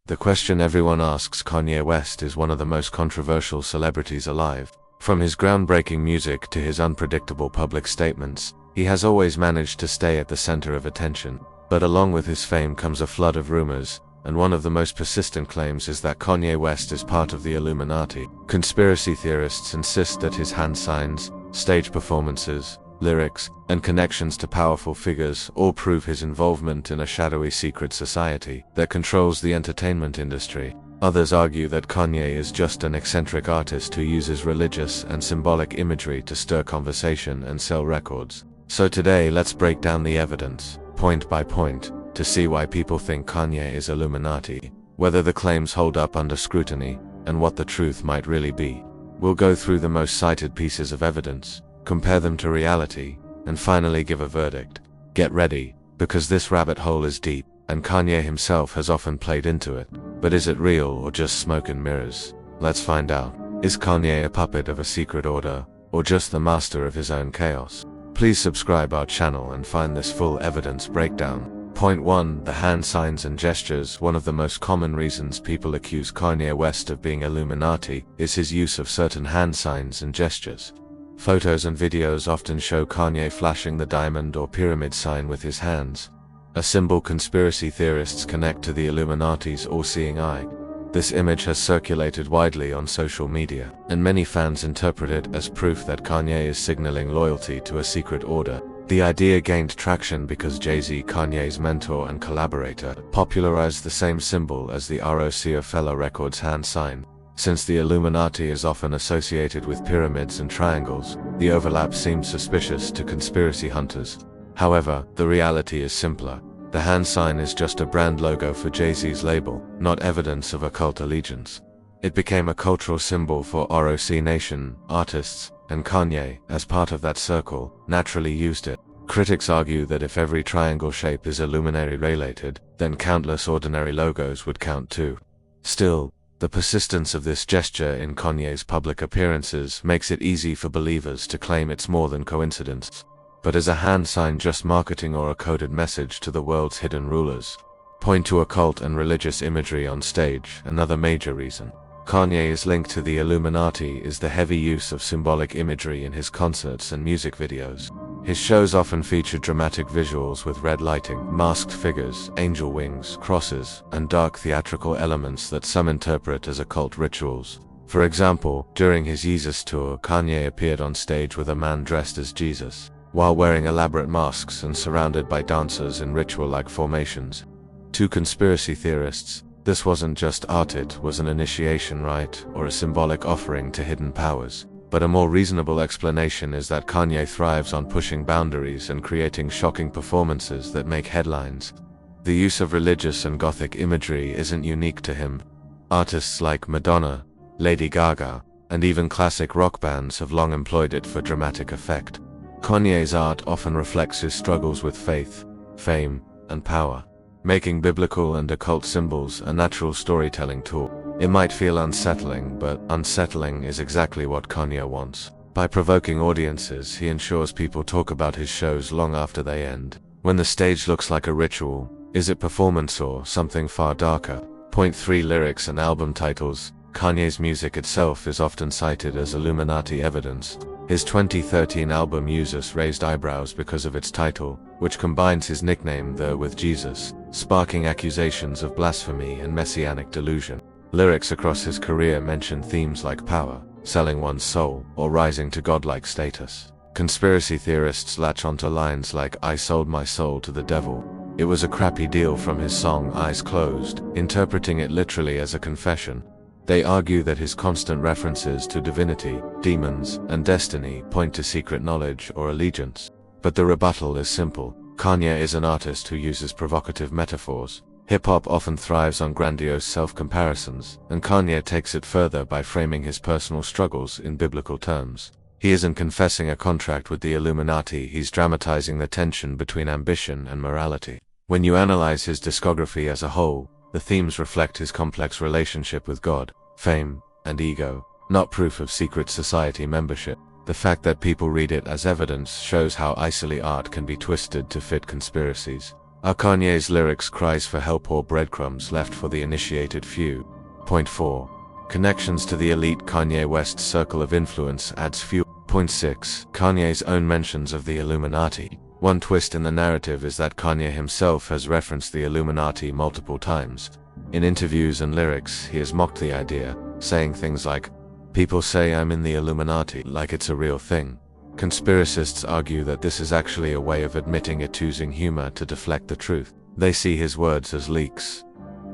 The question everyone asks Kanye West is one of the most controversial celebrities alive. From his groundbreaking music to his unpredictable public statements, he has always managed to stay at the center of attention. But along with his fame comes a flood of rumors, and one of the most persistent claims is that Kanye West is part of the Illuminati. Conspiracy theorists insist that his hand signs, stage performances, lyrics, and connections to powerful figures all prove his involvement in a shadowy secret society that controls the entertainment industry. Others argue that Kanye is just an eccentric artist who uses religious and symbolic imagery to stir conversation and sell records. So today let's break down the evidence, point by point, to see why people think Kanye is Illuminati, whether the claims hold up under scrutiny, and what the truth might really be. We'll go through the most cited pieces of evidence, compare them to reality, and finally give a verdict. Get ready, because this rabbit hole is deep, and Kanye himself has often played into it. But is it real or just smoke and mirrors? Let's find out. Is Kanye a puppet of a secret order, or just the master of his own chaos? Please subscribe our channel and find this full evidence breakdown. Point 1. The hand signs and gestures. One of the most common reasons people accuse Kanye West of being Illuminati is his use of certain hand signs and gestures. Photos and videos often show Kanye flashing the diamond or pyramid sign with his hands, a symbol conspiracy theorists connect to the Illuminati's all-seeing eye. This image has circulated widely on social media, and many fans interpret it as proof that Kanye is signaling loyalty to a secret order. The idea gained traction because Jay-Z, Kanye's mentor and collaborator, popularized the same symbol as the Roc Records hand sign. Since the Illuminati is often associated with pyramids and triangles, the overlap seems suspicious to conspiracy hunters. However, the reality is simpler. The hand sign is just a brand logo for Jay-Z's label, not evidence of occult allegiance. It became a cultural symbol for Roc Nation artists, and Kanye, as part of that circle, naturally used it. Critics argue that if every triangle shape is Illuminati-related, then countless ordinary logos would count too. Still, the persistence of this gesture in Kanye's public appearances makes it easy for believers to claim it's more than coincidence. But is a hand sign just marketing or a coded message to the world's hidden rulers? Point to occult and religious imagery on stage. Another major reason Kanye is linked to the Illuminati is the heavy use of symbolic imagery in his concerts and music videos. His shows often feature dramatic visuals with red lighting, masked figures, angel wings, crosses, and dark theatrical elements that some interpret as occult rituals. For example, during his Yeezus tour, Kanye appeared on stage with a man dressed as Jesus, while wearing elaborate masks and surrounded by dancers in ritual-like formations. To conspiracy theorists, this wasn't just art, it was an initiation rite or a symbolic offering to hidden powers. But a more reasonable explanation is that Kanye thrives on pushing boundaries and creating shocking performances that make headlines. The use of religious and gothic imagery isn't unique to him. Artists like Madonna, Lady Gaga, and even classic rock bands have long employed it for dramatic effect. Kanye's art often reflects his struggles with faith, fame, and power, making biblical and occult symbols a natural storytelling tool. It might feel unsettling, but unsettling is exactly what Kanye wants. By provoking audiences, he ensures people talk about his shows long after they end. When the stage looks like a ritual, is it performance or something far darker? Point 3. Lyrics and album titles. Kanye's music itself is often cited as Illuminati evidence. His 2013 album Yeezus raised eyebrows because of its title, which combines his nickname "The" with Jesus, sparking accusations of blasphemy and messianic delusion. Lyrics across his career mention themes like power, selling one's soul, or rising to godlike status. Conspiracy theorists latch onto lines like "I sold my soul to the devil. It was a crappy deal" from his song Eyes Closed, interpreting it literally as a confession. They argue that his constant references to divinity, demons, and destiny point to secret knowledge or allegiance. But the rebuttal is simple. Kanye is an artist who uses provocative metaphors. Hip-hop often thrives on grandiose self-comparisons, and Kanye takes it further by framing his personal struggles in biblical terms. He isn't confessing a contract with the Illuminati, he's dramatizing the tension between ambition and morality. When you analyze his discography as a whole, the themes reflect his complex relationship with God, fame, and ego, not proof of secret society membership. The fact that people read it as evidence shows how easily art can be twisted to fit conspiracies. Are Kanye's lyrics cries for help or breadcrumbs left for the initiated few? Point 4. Connections to the elite. Kanye West's circle of influence adds fuel. Point 6. Kanye's own mentions of the Illuminati. One twist in the narrative is that Kanye himself has referenced the Illuminati multiple times. In interviews and lyrics, he has mocked the idea, saying things like, "People say I'm in the Illuminati," like it's a real thing. Conspiracists argue that this is actually a way of admitting it, using humor to deflect the truth. They see his words as leaks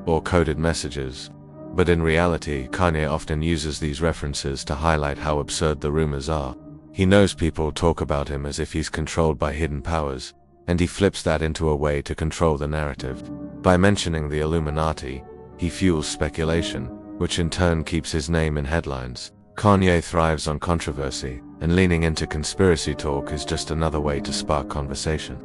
or coded messages. But in reality, Kanye often uses these references to highlight how absurd the rumors are. He knows people talk about him as if he's controlled by hidden powers, and he flips that into a way to control the narrative. By mentioning the Illuminati, he fuels speculation, which in turn keeps his name in headlines. Kanye thrives on controversy, and leaning into conspiracy talk is just another way to spark conversation.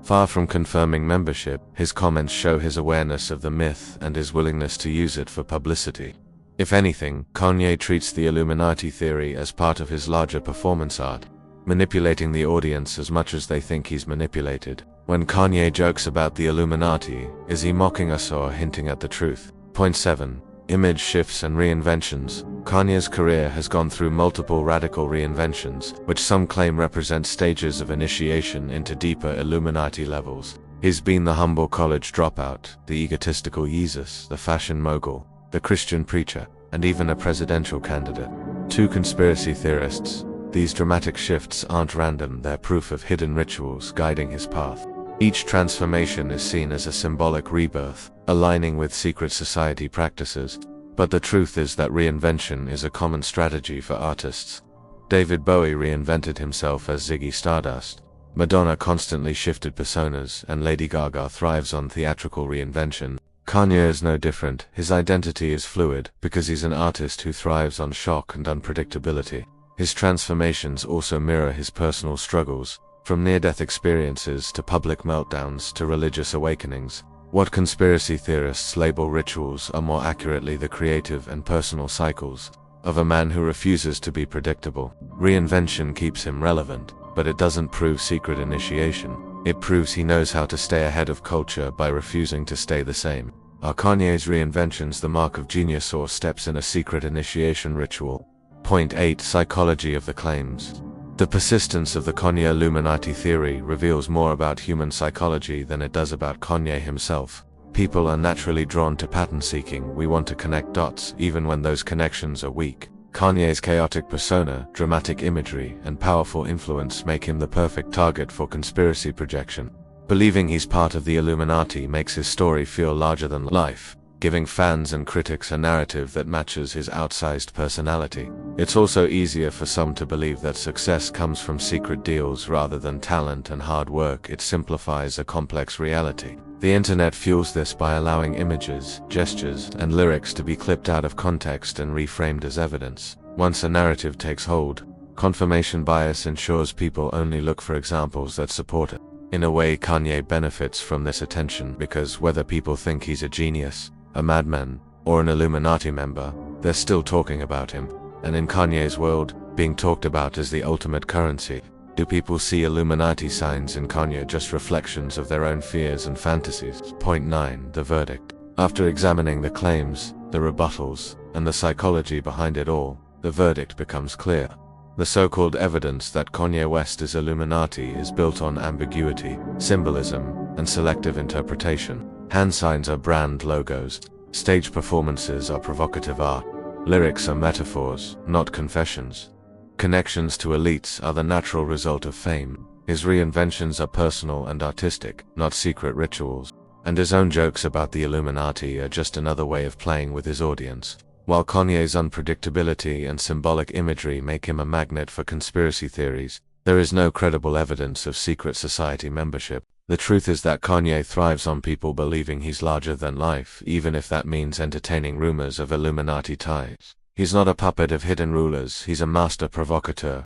Far from confirming membership, his comments show his awareness of the myth and his willingness to use it for publicity. If anything, Kanye treats the Illuminati theory as part of his larger performance art, manipulating the audience as much as they think he's manipulated. When Kanye jokes about the Illuminati, is he mocking us or hinting at the truth? Point 7. Image shifts and reinventions. Kanye's career has gone through multiple radical reinventions, which some claim represent stages of initiation into deeper Illuminati levels. He's been the humble college dropout, the egotistical Yeezus, the fashion mogul, the Christian preacher, and even a presidential candidate. To conspiracy theorists, these dramatic shifts aren't random, they're proof of hidden rituals guiding his path. Each transformation is seen as a symbolic rebirth, aligning with secret society practices. But the truth is that reinvention is a common strategy for artists. David Bowie reinvented himself as Ziggy Stardust. Madonna constantly shifted personas, and Lady Gaga thrives on theatrical reinvention. Kanye is no different. His identity is fluid, because he's an artist who thrives on shock and unpredictability. His transformations also mirror his personal struggles, from near-death experiences to public meltdowns to religious awakenings. What conspiracy theorists label rituals are more accurately the creative and personal cycles of a man who refuses to be predictable. Reinvention keeps him relevant, but it doesn't prove secret initiation. It proves he knows how to stay ahead of culture by refusing to stay the same. Are Kanye's reinventions the mark of genius or steps in a secret initiation ritual? Point 8. Psychology of the claims. The persistence of the Kanye Illuminati theory reveals more about human psychology than it does about Kanye himself. People are naturally drawn to pattern seeking. We want to connect dots, even when those connections are weak. Kanye's chaotic persona, dramatic imagery, and powerful influence make him the perfect target for conspiracy projection. Believing he's part of the Illuminati makes his story feel larger than life, giving fans and critics a narrative that matches his outsized personality. It's also easier for some to believe that success comes from secret deals rather than talent and hard work. It simplifies a complex reality. The internet fuels this by allowing images, gestures, and lyrics to be clipped out of context and reframed as evidence. Once a narrative takes hold, confirmation bias ensures people only look for examples that support it. In a way, Kanye benefits from this attention because whether people think he's a genius, a madman, or an Illuminati member, they're still talking about him. And in Kanye's world, being talked about is the ultimate currency. Do people see Illuminati signs in Kanye just reflections of their own fears and fantasies? Point 9. The verdict. After examining the claims, the rebuttals, and the psychology behind it all, the verdict becomes clear. The so-called evidence that Kanye West is Illuminati is built on ambiguity, symbolism, and selective interpretation. Hand signs are brand logos. Stage performances are provocative art. Lyrics are metaphors, not confessions. Connections to elites are the natural result of fame. His reinventions are personal and artistic, not secret rituals. And his own jokes about the Illuminati are just another way of playing with his audience. While Kanye's unpredictability and symbolic imagery make him a magnet for conspiracy theories, there is no credible evidence of secret society membership. The truth is that Kanye thrives on people believing he's larger than life, even if that means entertaining rumors of Illuminati ties. He's not a puppet of hidden rulers, he's a master provocateur,